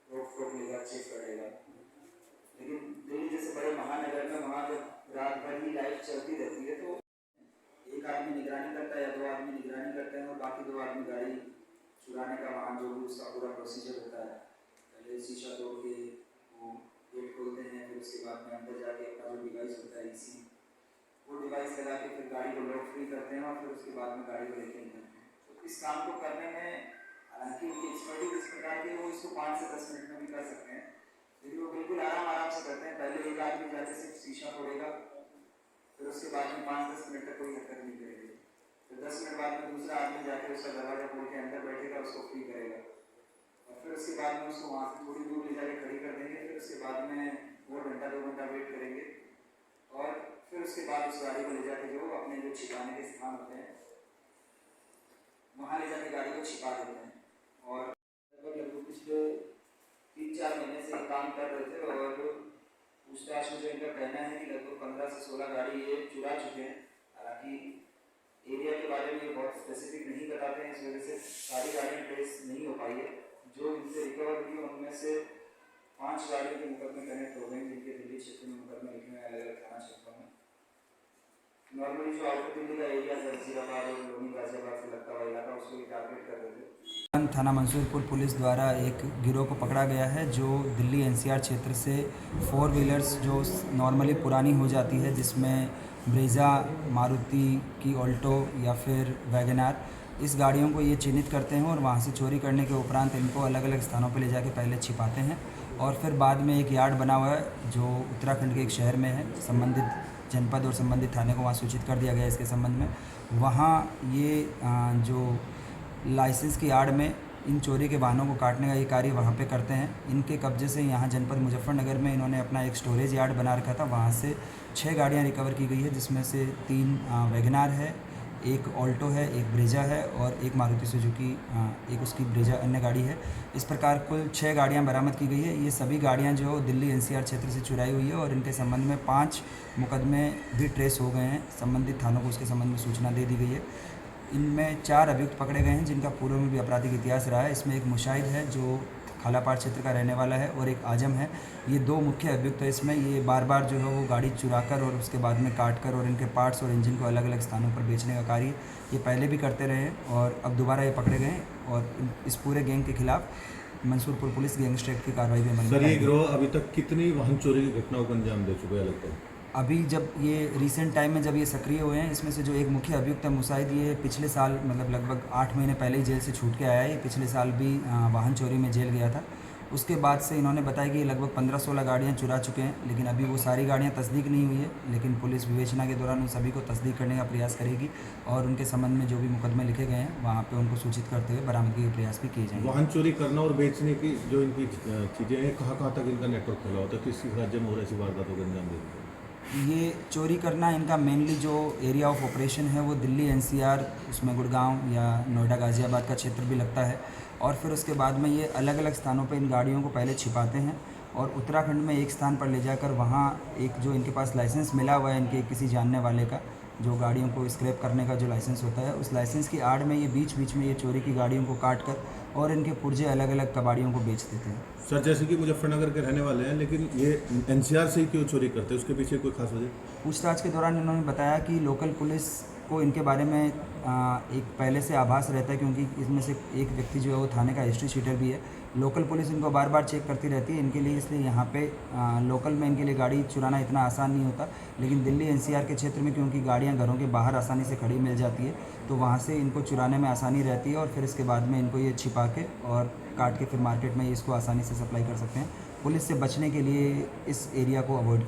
रोक टोक लेगा, चेक करेगा। लेकिन दिल्ली जैसे बड़े महानगर में वहाँ जब रात भर ही लाइट चलती रहती है तो एक आदमी निगरानी करता है या दो आदमी निगरानी करते हैं और बाकी दो आदमी गाड़ी चुराने का वहाँ जो भी उसका पूरा प्रोसीजर होता है, पहले शीशा तोड़ के वो गेट खोलते हैं, फिर उसके बाद में अंदर जाके अपना जो डिवाइस होता है इसी वो डिवाइस लगा के फिर गाड़ी को लॉक फ्री करते हैं और फिर उसके बाद में गाड़ी को लेके निकलते हैं। तो इस काम को करने में हालांकि उनकी एक्सपर्टीज इस प्रकार की वो इसको 5 से 10 मिनट में भी कर सकते हैं, लेकिन वो बिल्कुल आराम से करते हैं। पहले एक आदमी जाके सिर्फ शीशा तोड़ेगा, फिर उसके बाद में 5-10 मिनट तक कोई हरकत नहीं करेगी, फिर 10 मिनट बाद में दूसरा आदमी जाके उसका दरवाजा खोल के अंदर बैठेगा, उसको फ्री करेगा और फिर उसके बाद में उसको वहाँ से थोड़ी दूर ले जाके खड़ी कर देंगे। फिर उसके बाद में और घंटा 2 घंटा वेट करेंगे और फिर उसके बाद उस गाड़ी को ले जाके जो अपने जो छिपाने के स्थान होते हैं वहाँ ले जाके गाड़ी को छिपा देते हैं। और लगभग पिछले 3-4 महीने से काम कर रहे थे और पूछताछ में जो इनका कहना है कि लगभग 15 से 16 गाड़ी ये चुरा चुके हैं। हालांकि एरिया के बारे में ये बहुत स्पेसिफिक नहीं बताते हैं, इस वजह से सारी गाड़ियाँ ट्रेस नहीं हो पाई है। जो इनसे रिकवर हुई उनमें से 5 गाड़ियों के मुकदमे कनेक्ट हो गए, जिनके दिल्ली क्षेत्र में मुकदमे लिखे हुए अलग अलग थाना क्षेत्रों में। नॉर्मली जो आउटर दिल्ली का एरिया है वजीराबाद और लोनी गाजियाबाद से लगता हुआ इलाका, उसको भी टारगेट कर रहे थे। थाना मंसूरपुर पुलिस द्वारा एक गिरोह को पकड़ा गया है जो दिल्ली एनसीआर क्षेत्र से 4 व्हीलर्स जो नॉर्मली पुरानी हो जाती है, जिसमें ब्रेज़ा, मारुति की ऑल्टो या फिर वैगनार, इस गाड़ियों को ये चिन्हित करते हैं और वहाँ से चोरी करने के उपरांत इनको अलग अलग स्थानों पर ले जाके पहले छिपाते हैं और फिर बाद में एक यार्ड बना हुआ है जो उत्तराखंड के एक शहर में है। संबंधित जनपद और संबंधित थाने को वहाँ सूचित कर दिया गया इसके संबंध में। वहाँ ये जो लाइसेंस की आड़ में इन चोरी के वाहनों को काटने का ये कार्य वहाँ पे करते हैं। इनके कब्जे से यहाँ जनपद मुजफ्फरनगर में इन्होंने अपना एक स्टोरेज यार्ड बना रखा था, वहाँ से 6 गाड़ियाँ रिकवर की गई है, जिसमें से 3 वैगनार है, एक ऑल्टो है, एक ब्रेजा है और एक मारुति सुजुकी, एक उसकी ब्रेजा अन्य गाड़ी है। इस प्रकार कुल 6 गाड़ियाँ बरामद की गई है। ये सभी गाड़ियाँ जो दिल्ली एनसीआर क्षेत्र से चुराई हुई है और इनके संबंध में 5 मुकदमे भी ट्रेस हो गए हैं। संबंधित थानों को उसके संबंध में सूचना दे दी गई है। इनमें 4 अभियुक्त पकड़े गए हैं जिनका पूर्व में भी आपराधिक इतिहास रहा है। इसमें एक मुशाहिद है जो खालापाड़ क्षेत्र का रहने वाला है और एक आजम है। ये 2 मुख्य अभियुक्त है इसमें। ये बार बार जो है वो गाड़ी चुराकर और उसके बाद में काटकर और इनके पार्ट्स और इंजन को अलग अलग स्थानों पर बेचने का कार्य ये पहले भी करते रहे हैं और अब दोबारा ये पकड़े गए और इस पूरे गैंग के खिलाफ मंसूरपुर पुलिस गैंगस्टर एक्ट की कार्रवाई भी अमल में। सर, ये गिरोह अभी तक कितनी वाहन चोरी की घटनाओं को अंजाम दे चुका है लगता है? अभी जब ये रिसेंट टाइम में जब ये सक्रिय हुए हैं, इसमें से जो एक मुख्य अभियुक्त है मुसाहिद, ये पिछले साल मतलब लगभग 8 महीने पहले ही जेल से छूट के आया है। ये पिछले साल भी वाहन चोरी में जेल गया था। उसके बाद से इन्होंने बताया कि लगभग 15-16 गाड़ियाँ चुरा चुके हैं, लेकिन अभी वो सारी गाड़ियाँ तस्दीक नहीं हुई है। लेकिन पुलिस विवेचना के दौरान उन सभी को तस्दीक करने का प्रयास करेगी और उनके संबंध में जो भी मुकदमे लिखे गए हैं वहाँ पे उनको सूचित करते हुए बरामदगी के प्रयास भी किए जाएंगे। वाहन चोरी करना और बेचने की जो इनकी चीज़ें हैं, कहाँ तक इनका नेटवर्क फैला होता है, किस राज्य में हो रहा है ऐसी वारदातों को अंजाम देते हैं? ये चोरी करना इनका मेनली जो एरिया ऑफ ऑपरेशन है वो दिल्ली एनसीआर, उसमें गुड़गांव या नोएडा गाज़ियाबाद का क्षेत्र भी लगता है और फिर उसके बाद में ये अलग अलग स्थानों पर इन गाड़ियों को पहले छिपाते हैं और उत्तराखंड में एक स्थान पर ले जाकर वहाँ एक जो इनके पास लाइसेंस मिला हुआ है इनके किसी जानने वाले का, जो गाड़ियों को स्क्रैप करने का जो लाइसेंस होता है, उस लाइसेंस की आड़ में ये बीच बीच में ये चोरी की गाड़ियों को काट कर और इनके पुर्जे अलग अलग कबाड़ियों को बेच देते हैं। सर, जैसे कि मुजफ्फरनगर के रहने वाले हैं, लेकिन ये एनसीआर से ही क्यों चोरी करते हैं, उसके पीछे कोई खास वजह? पूछताछ के दौरान इन्होंने बताया कि लोकल पुलिस को इनके बारे में एक पहले से आभास रहता है, क्योंकि इसमें से एक व्यक्ति जो है वो थाने का हिस्ट्री शीटर भी है। लोकल पुलिस इनको बार बार चेक करती रहती है इनके लिए, इसलिए यहाँ पे लोकल में इनके लिए गाड़ी चुराना इतना आसान नहीं होता। लेकिन दिल्ली एनसीआर के क्षेत्र में क्योंकि गाड़ियाँ घरों के बाहर आसानी से खड़ी मिल जाती है, तो वहाँ से इनको चुराने में आसानी रहती है और फिर इसके बाद में इनको ये छिपा के और काट के फिर मार्केट में इसको आसानी से सप्लाई कर सकते हैं। पुलिस से बचने के लिए इस एरिया को अवॉइड